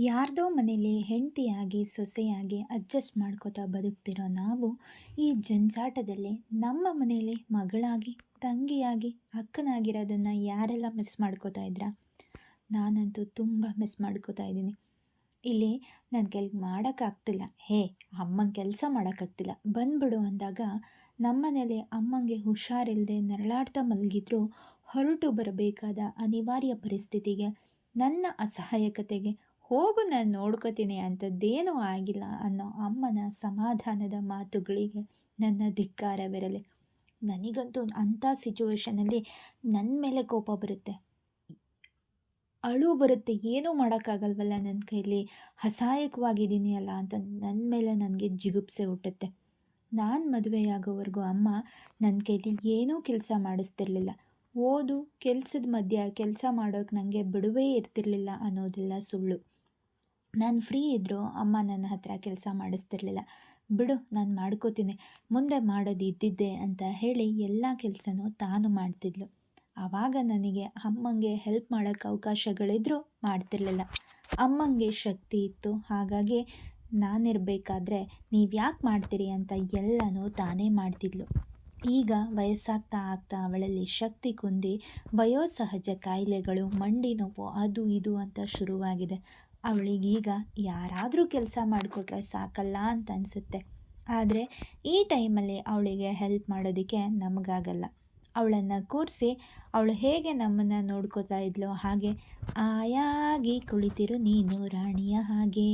ಯಾರ್ದೋ ಮನೇಲಿ ಹೆಂಡತಿಯಾಗಿ ಸೊಸೆಯಾಗಿ ಅಡ್ಜಸ್ಟ್ ಮಾಡ್ಕೋತಾ ಬದುಕ್ತಿರೋ ನಾವು ಈ ಜಂಜಾಟದಲ್ಲಿ ನಮ್ಮ ಮನೇಲಿ ಮಗಳಾಗಿ ತಂಗಿಯಾಗಿ ಅಕ್ಕನಾಗಿರೋದನ್ನು ಯಾರೆಲ್ಲ ಮಿಸ್ ಮಾಡ್ಕೋತಾ ಇದ್ರಾ? ನಾನಂತೂ ತುಂಬ ಮಿಸ್ ಮಾಡ್ಕೋತಾ ಇದ್ದೀನಿ. ಇಲ್ಲಿ ನನ್ನ ಮಾಡೋಕ್ಕಾಗ್ತಿಲ್ಲ, ಅಮ್ಮಂಗೆ ಕೆಲಸ ಮಾಡೋಕ್ಕಾಗ್ತಿಲ್ಲ ಬಂದ್ಬಿಡು ಅಂದಾಗ ನಮ್ಮನೇಲಿ ಅಮ್ಮಂಗೆ ಹುಷಾರಿಲ್ಲದೆ ನರಳಾಡ್ತಾ ಮಲಗಿದ್ರು ಹೊರಟು ಬರಬೇಕಾದ ಅನಿವಾರ್ಯ ಪರಿಸ್ಥಿತಿಗೆ, ನನ್ನ ಅಸಹಾಯಕತೆಗೆ ಹೋಗು ನಾನು ನೋಡ್ಕೋತೀನಿ ಅಂಥದ್ದೇನೂ ಆಗಿಲ್ಲ ಅನ್ನೋ ಅಮ್ಮನ ಸಮಾಧಾನದ ಮಾತುಗಳಿಗೆ ನನ್ನ ಧಿಕ್ಕಾರವಿರಲಿ. ನನಗಂತೂ ಅಂಥ ಸಿಚುವೇಷನಲ್ಲಿ ನನ್ನ ಮೇಲೆ ಕೋಪ ಬರುತ್ತೆ, ಅಳು ಬರುತ್ತೆ. ಏನೂ ಮಾಡೋಕ್ಕಾಗಲ್ವಲ್ಲ ನನ್ನ ಕೈಲಿ, ಅಸಹಾಯಕವಾಗಿದ್ದೀನಿ ಅಲ್ಲ ಅಂತ ನನ್ನ ಮೇಲೆ ನನಗೆ ಜಿಗುಪ್ಸೆ ಹುಟ್ಟುತ್ತೆ. ನಾನು ಮದುವೆಯಾಗೋವರೆಗೂ ಅಮ್ಮ ನನ್ನ ಕೈಲಿ ಏನೂ ಕೆಲಸ ಮಾಡಿಸ್ತಿರ್ಲಿಲ್ಲ. ಓದು ಕೆಲಸದ ಮಧ್ಯೆ ಕೆಲಸ ಮಾಡೋಕ್ಕೆ ನನಗೆ ಬಿಡುವೇ ಇರ್ತಿರ್ಲಿಲ್ಲ ಅನ್ನೋದೆಲ್ಲ ಸುಳ್ಳು. ನಾನು ಫ್ರೀ ಇದ್ದರೂ ಅಮ್ಮ ನನ್ನ ಹತ್ರ ಕೆಲಸ ಮಾಡಿಸ್ತಿರ್ಲಿಲ್ಲ. ಬಿಡು ನಾನು ಮಾಡ್ಕೋತೀನಿ, ಮುಂದೆ ಮಾಡೋದು ಇದ್ದಿದ್ದೆ ಅಂತ ಹೇಳಿ ಎಲ್ಲ ಕೆಲಸನೂ ತಾನು ಮಾಡ್ತಿದ್ಲು. ಆವಾಗ ನನಗೆ ಅಮ್ಮಂಗೆ ಹೆಲ್ಪ್ ಮಾಡೋಕ್ಕೆ ಅವಕಾಶಗಳಿದ್ರೂ ಮಾಡ್ತಿರ್ಲಿಲ್ಲ. ಅಮ್ಮಂಗೆ ಶಕ್ತಿ ಇತ್ತು, ಹಾಗಾಗಿ ನಾನಿರಬೇಕಾದ್ರೆ ನೀವು ಯಾಕೆ ಮಾಡ್ತೀರಿ ಅಂತ ಎಲ್ಲನೂ ತಾನೇ ಮಾಡ್ತಿದ್ಲು. ಈಗ ವಯಸ್ಸಾಗ್ತಾ ಆಗ್ತಾ ಅವಳಲ್ಲಿ ಶಕ್ತಿ ಕುಂದಿ ವಯೋಸಹಜ ಕಾಯಿಲೆಗಳು, ಮಂಡಿ ನೋವು, ಅದು ಇದು ಅಂತ ಶುರುವಾಗಿದೆ. ಅವಳಿಗೀಗ ಯಾರಾದರೂ ಕೆಲಸ ಮಾಡಿಕೊಟ್ರೆ ಸಾಕಲ್ಲ ಅಂತ ಅನಿಸುತ್ತೆ. ಆದರೆ ಈ ಟೈಮಲ್ಲಿ ಅವಳಿಗೆ ಹೆಲ್ಪ್ ಮಾಡೋದಕ್ಕೆ ನಮಗಾಗಲ್ಲ. ಅವಳನ್ನು ಕೂರಿಸಿ ಅವಳು ಹೇಗೆ ನಮ್ಮನ್ನು ನೋಡ್ಕೋತಾ ಇದ್ಲೋ ಹಾಗೆ, ಆಯಾಗಿ ಕುಳಿತಿರು ನೀನು ರಾಣಿಯ ಹಾಗೆ,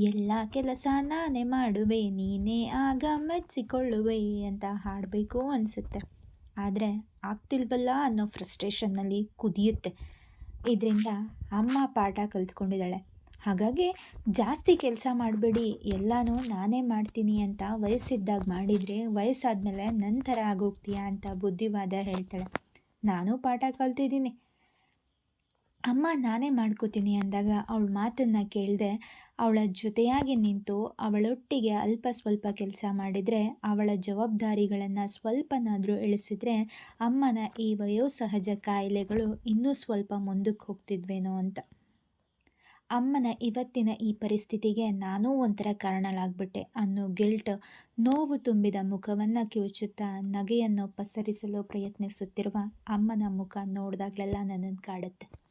ಎಲ್ಲ ಕೆಲಸ ನಾನೇ ಮಾಡುವೆ ನೀನೇ ಆಗ ಮೆಚ್ಚಿಕೊಳ್ಳುವೆ ಅಂತ ಹಾಡಬೇಕು ಅನಿಸುತ್ತೆ. ಆದರೆ ಆಗ್ತಿಲ್ವಲ್ಲ ಅನ್ನೋ ಫ್ರಸ್ಟ್ರೇಷನ್ನಲ್ಲಿ ಕುದಿಯುತ್ತೆ. ಇದರಿಂದ ಅಮ್ಮ ಪಾಠ ಕಲ್ತ್ಕೊಂಡಿದ್ದಾಳೆ. ಹಾಗಾಗಿ ಜಾಸ್ತಿ ಕೆಲಸ ಮಾಡಬೇಡಿ, ಎಲ್ಲನೂ ನಾನೇ ಮಾಡ್ತೀನಿ ಅಂತ ವಯಸ್ಸಿದ್ದಾಗ ಮಾಡಿದರೆ ವಯಸ್ಸಾದಮೇಲೆ ನನ್ನ ಥರ ಆಗೋಗ್ತೀಯಾ ಅಂತ ಬುದ್ಧಿವಾದ ಹೇಳ್ತಾಳೆ. ನಾನು ಪಾಠ ಕಲ್ತಿದ್ದೀನಿ. ಅಮ್ಮ ನಾನೇ ಮಾಡ್ಕೋತೀನಿ ಅಂದಾಗ ಅವಳ ಮಾತನ್ನು ಕೇಳದೆ ಅವಳ ಜೊತೆಯಾಗಿ ನಿಂತು ಅವಳೊಟ್ಟಿಗೆ ಅಲ್ಪ ಸ್ವಲ್ಪ ಕೆಲಸ ಮಾಡಿದರೆ, ಅವಳ ಜವಾಬ್ದಾರಿಗಳನ್ನು ಸ್ವಲ್ಪನಾದರೂ ಇಳಿಸಿದರೆ ಅಮ್ಮನ ಈ ವಯೋಸಹಜ ಕಾಯಿಲೆಗಳು ಇನ್ನೂ ಸ್ವಲ್ಪ ಮುಂದಕ್ಕೆ ಹೋಗ್ತಿದ್ವೇನೋ ಅಂತ. ಅಮ್ಮನ ಇವತ್ತಿನ ಈ ಪರಿಸ್ಥಿತಿಗೆ ನಾನೂ ಒಂಥರ ಕಾರಣಲಾಗ್ಬಿಟ್ಟೆ ಅನ್ನೋ ಗಿಲ್ಟ್, ನೋವು ತುಂಬಿದ ಮುಖವನ್ನು ಕಿವುಚುತ್ತಾ ನಗೆಯನ್ನು ಪಸರಿಸಲು ಪ್ರಯತ್ನಿಸುತ್ತಿರುವ ಅಮ್ಮನ ಮುಖ ನೋಡಿದಾಗಲೆಲ್ಲ ನನ್ನನ್ನು ಕಾಡುತ್ತೆ.